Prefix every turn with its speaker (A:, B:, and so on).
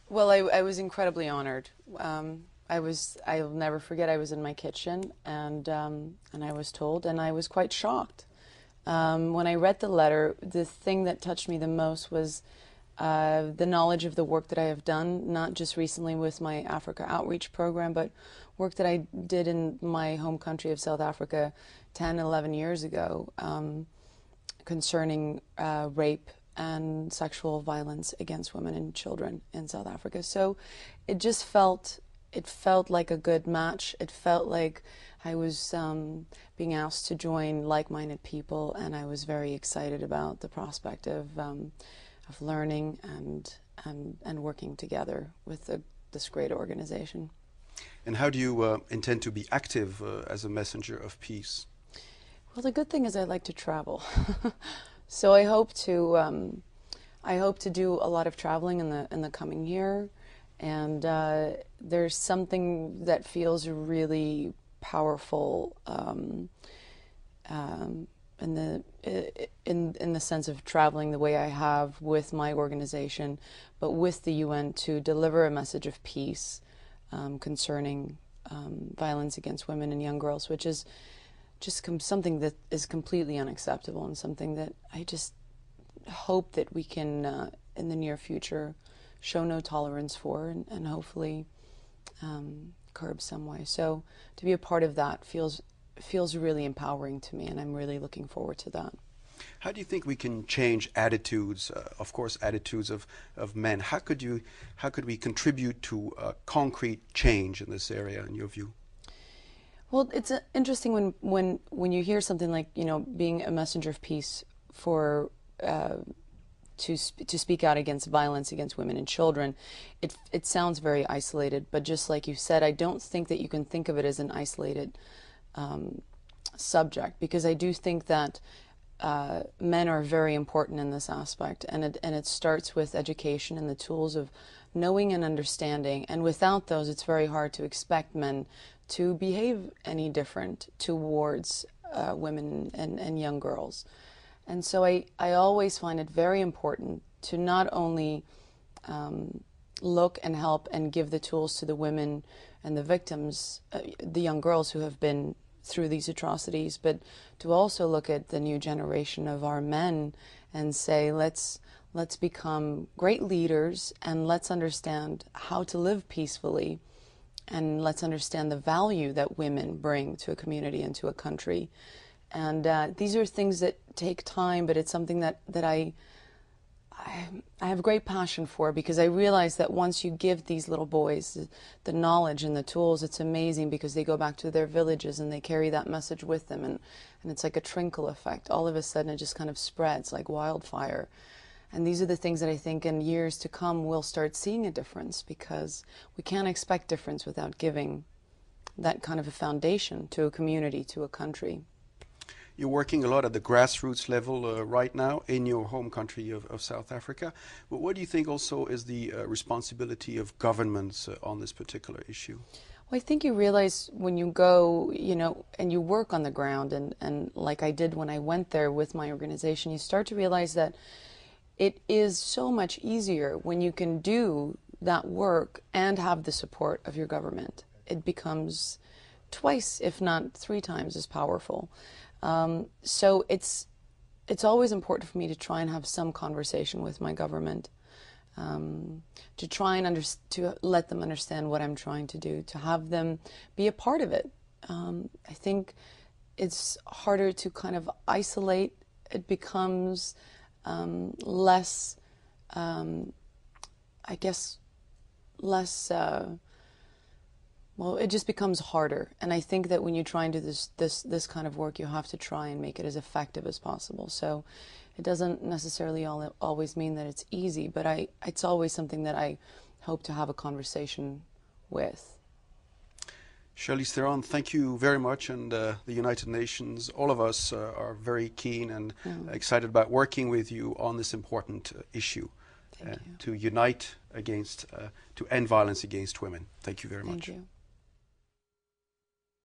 A: Well, I was incredibly honored. I'll never forget, I was in my kitchen and I was told, and I was quite shocked. When I read the letter, the thing that touched me the most was the knowledge of the work that I have done, not just recently with my Africa outreach program, but work that I did in my home country of South Africa 10, 11 years ago, concerning rape and sexual violence against women and children in South Africa. So it just felt like a good match. It felt like I was being asked to join like-minded people, and I was very excited about the prospect of learning and working together with this great organization.
B: And how do you intend to be active as a messenger of peace?
A: Well, the good thing is I like to travel. So I hope to do a lot of traveling in the coming year, and there's something that feels really powerful in the sense of traveling the way I have with my organization, but with the UN, to deliver a message of peace concerning violence against women and young girls, which is just something that is completely unacceptable, and something that I just hope that we can, in the near future, show no tolerance for, and hopefully curb some way. So to be a part of that feels really empowering to me, and I'm really looking forward to that.
B: How do you think we can change attitudes, of course, attitudes of men? How could we contribute to concrete change in this area, in your view?
A: Well, it's interesting when you hear something like, being a messenger of peace for to speak out against violence against women and children. It sounds very isolated, but just like you said, I don't think that you can think of it as an isolated subject, because I do think that men are very important in this aspect, and it starts with education and the tools of knowing and understanding, and without those it's very hard to expect men to behave any different towards women and young girls. And so I always find it very important to not only look and help and give the tools to the women and the victims, the young girls who have been through these atrocities, but to also look at the new generation of our men and say, let's become great leaders, and let's understand how to live peacefully, and let's understand the value that women bring to a community and to a country. And these are things that take time, but it's something that I have great passion for, because I realize that once you give these little boys the knowledge and the tools, it's amazing, because they go back to their villages and they carry that message with them, and it's like a trickle effect. All of a sudden it just kind of spreads like wildfire. And these are the things that I think in years to come we'll start seeing a difference, because we can't expect difference without giving that kind of a foundation to a community, to a country.
B: You're working a lot at the grassroots level right now in your home country of South Africa. But what do you think also is the responsibility of governments on this particular issue?
A: Well, I think you realize when you go, and you work on the ground, and like I did when I went there with my organization, you start to realize that it is so much easier when you can do that work and have the support of your government. It becomes twice, if not 3 times as powerful. So it's always important for me to try and have some conversation with my government, to try and to let them understand what I'm trying to do, to have them be a part of it. I think it's harder to kind of isolate. It becomes less, I guess, less. Well, it just becomes harder, and I think that when you try and do this kind of work, you have to try and make it as effective as possible. So it doesn't necessarily always mean that it's easy, but it's always something that I hope to have a conversation with.
B: Charlize Theron, thank you very much, and the United Nations, all of us are very keen and excited about working with you on this important issue. To unite against, to end violence against women. Thank you very much.
A: Thank you.